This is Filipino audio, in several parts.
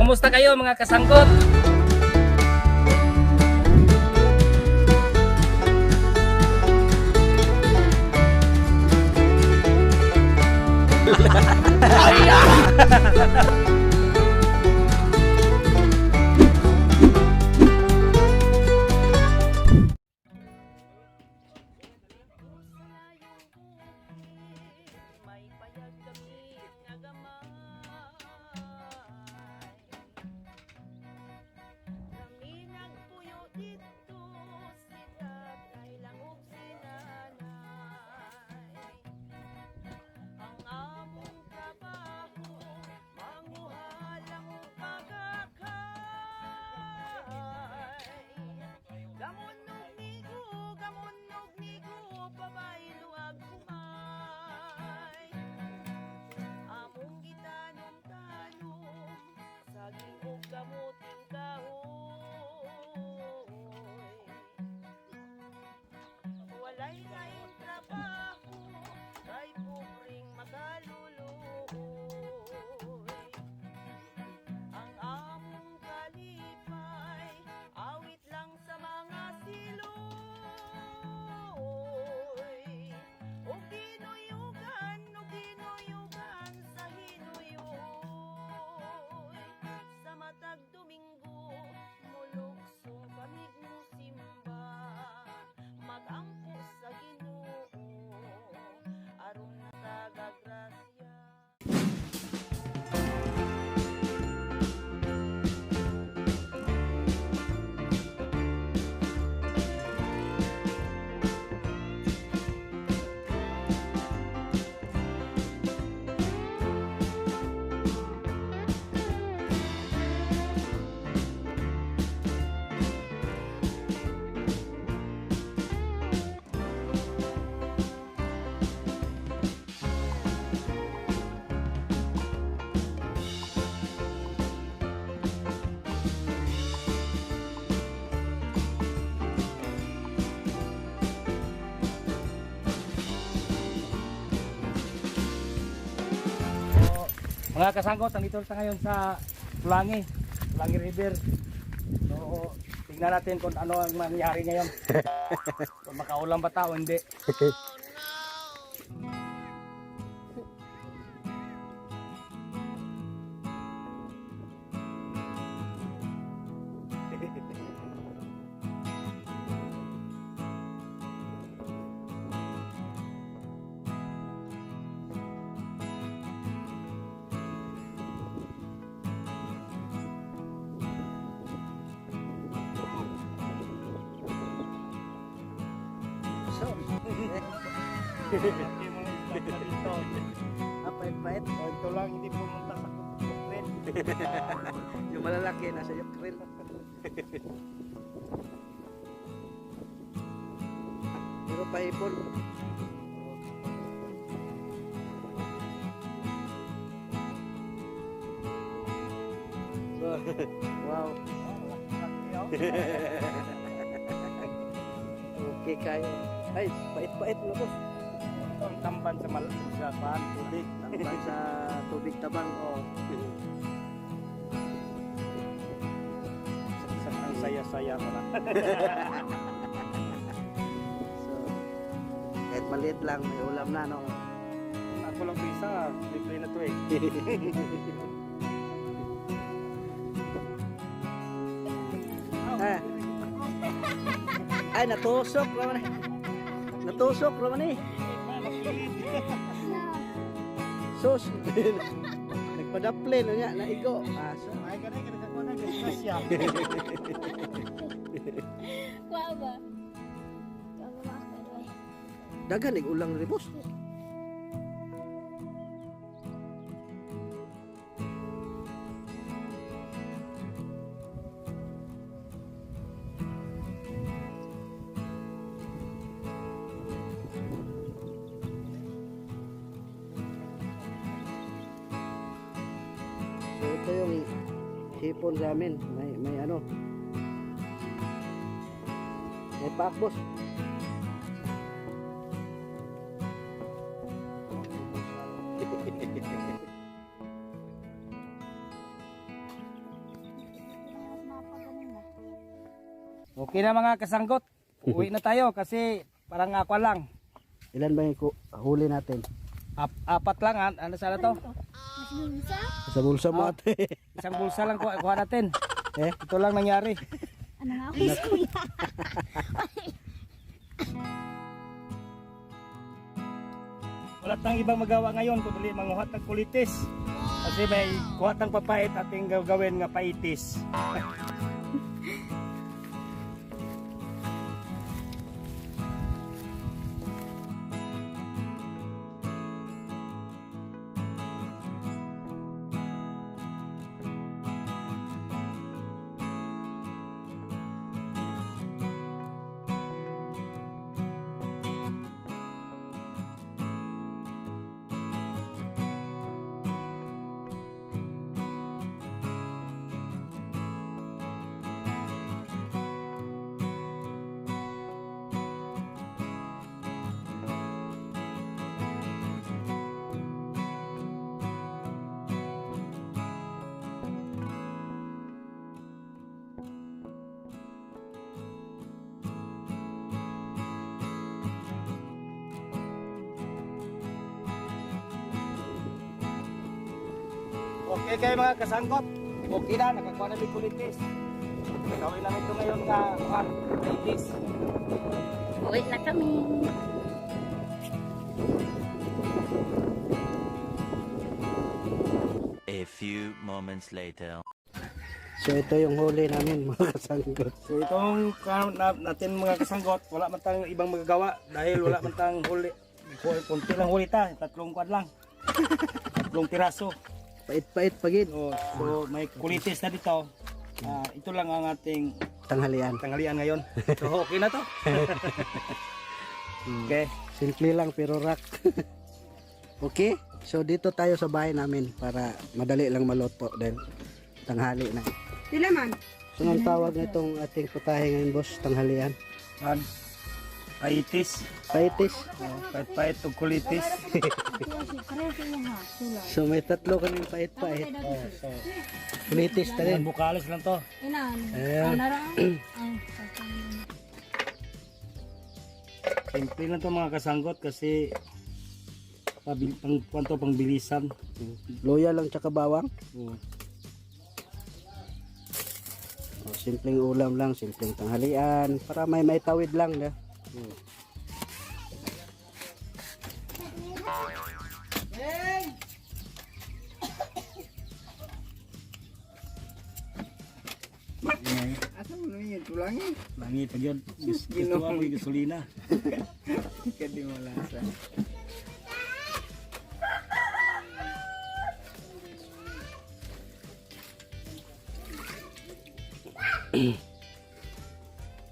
Kamusta kayo mga kasangkot? Mga kasangkot, nandito tayo ngayon sa Pulangi River. So, tingnan natin kung ano ang mangyayari ngayon. Kung makaulam ba tao, hindi. Pait-pait. Ito lang, hindi pumunta sa Ukraine. Yung malalaki nasa Ukraine. Pero paipon. Wow. Okay kayo. Ay, pait-pait mo boss. Ang tamban sa tubig. Tamban sa tubig tabang. Oh. Ang saya-saya ko na. So, kahit maliit lang, may ulam na, no? Ako lang isa, libre na to eh. Ah. Ay, natusok naman eh. Natusok naman eh. Sus. Nagpadaplin no niya, naigo. So. Ay, ganay ka nagkakuha ng disgrasya. Wow ba? Dagan ig ulang ribos. So ito yung hipon sa amin. May ano. May pakbos. Okay na mga kasanggot. Uwi na tayo kasi parang ako lang. Ilan ba yung huli natin? Apat lang. Ano sana to? Sa bulsa mo ate. Isang bulsa lang kuha natin. Eh? Ito lang nangyari. Ano nga ako kuya? Wala tang ibang magawa ngayon kundi manguhat ng kulitis. Kasi may kuhat ng papait ating gagawin nga paitis. Okay kayo mga kasanggot. Okay na, nakakuha na may kulitis. Gawin namin ito ngayon nga paitis. Uwi na kami. A few moments later. So ito yung huli namin mga kasanggot. So itong natin mga kasanggot, wala man tang ibang magagawa dahil wala man tang huli. Kunti lang huli ta, 3 kwan lang. 3 piraso. Pait-pait pagid. So may kulitis na dito. Ito lang ang ating Tanghalian. tanghalian ngayon. So okay na to. Okay. Simple lang pero rock. Okay? So dito tayo sa bahay namin para madali lang maluto dahil tanghali na. Sila man. So ang tawag nitong ating putahe ngayon boss, tanghalian. Paitis. Paitis. Pait o kulitis. So may 3 kaming pait-pait. So Kulitis na rin. bukalis lang to. Inan. Ayan. Simple lang to mga kasanggot kasi pangbilisan. Loya lang tsaka bawang. Oh. O, simpleng ulam lang, simpleng tanghalian para may tawid lang na. Asa mo naman yun? Tulangi? Langi pa yun. Gusto ako yung gasolina. Kadi mo lasa.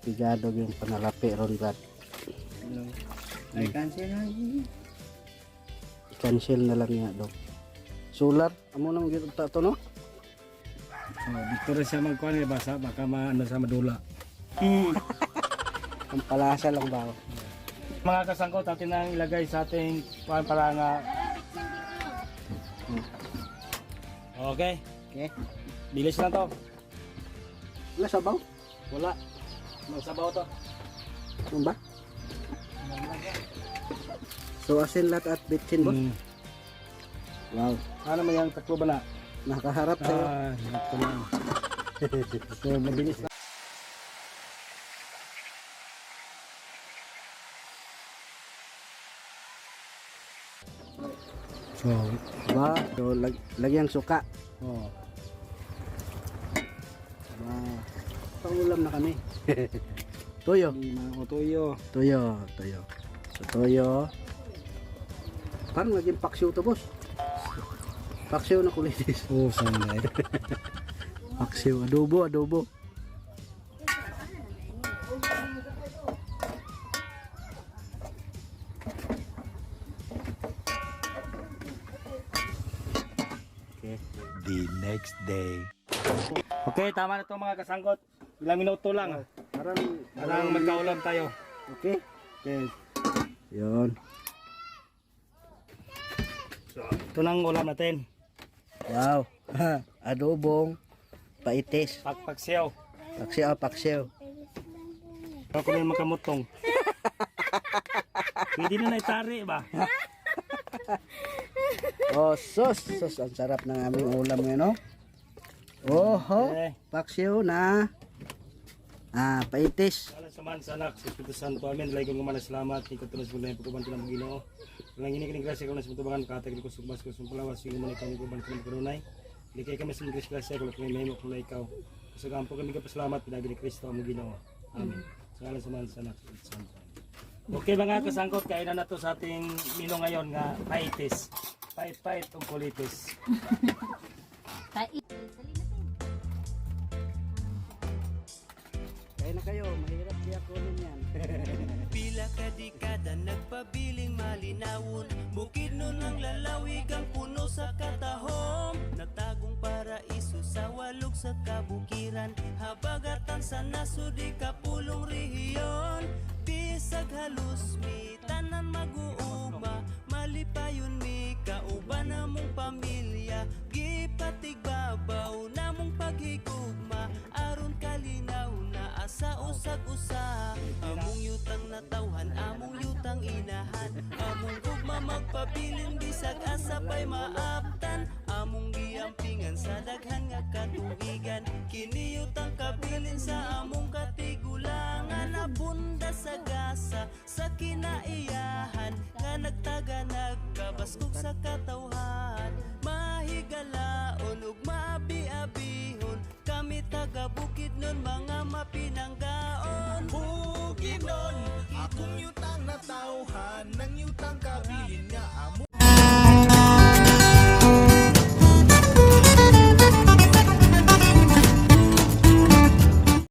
Pigado yung panalapi ron brad. Ay, cancel na yun. I-cancel na lang niya dong. Solar, amo nang gito to no? Dito rin siya magkuhan basa baka maano sa madula. Ang palasa lang ba? Mga kasangkot natin nang ilagay sa ating paranga. Okay. Okay. Bilis lang to. Wala sabaw? Wala. Magsabaw to. Ano ba? So asin lahat at bitsin boss. Wow. Ano man yung takbo ba na? Nakaharap sa'yo. Ito lang. So, mabilis na. So, Ba, so lagyang suka. oh. Ba. Pangulam na kami. Toyo. Mga tuyo. Toyo. So toyo. Parang naging paksiw to boss. Paksiw na kulitis. Oh, sana eh. Paksiw, adobo. Okay. The next day. Okay, tama na to mga kasangkot. Ilang minuto lang. Parang magkaulam tayo. Okay. Okay. Yun. So, ito nang ulam natin. Wow. Adobong paitis. Pakpaksiyaw. Paksiw. Ako na yung makamutong. Pwede na naitari ba? Oh, sus, ang sarap ng aming ulam ngayon, no? Oho, Okay. paksiw na paitis. Alam sa man sa anak, sa Espiritu Santo, amin. Lagi ko naman na salamat. Ikaw tunas mo na yung pagkubanto ng Panginoon. Walang hinikiling grasya ko na sa mutubangan, katagin ko sa kubas ko sa palawas, yung man ikaw ng pagkubanto ng karunay. Likay kami sa mga grasya ko, kami may mo kung ikaw. Sa gampo kami kapasalamat, pinagi ni Kristo ang Ginoo. Amen. Sa alam sa man sa anak, sa Espiritu Santo. Okay mga kasangkot, kainan na to sa ating mino ngayon nga paitis. Pait-pait ang kulitis. Kait. Kaya na kayo, mahirap di ako yan. Pila ka dekada nagpabiling malinawon, bukid nun ang lalawig ang puno sa katahom. Natagong paraiso sa walog sa kabukiran, habagatan sa nasud di kapulong rehiyon. Bisag halus mi tanan mag-uuma, malipayon mi kauban namong pamilya. Gipatigbabaw namong paghigugma, aron kalinaw na asa usag-usa. Among yutang natawhan, among yutang inahan, among gugma magpabilin bisag asa pa'y maaptan. Among giampingan sa daghan nga katuigan, kini yutang kabilin sa among katigulangan. Nabunda sa gasa sa kinaiyahan, nga nagtaga nagkabaskog sa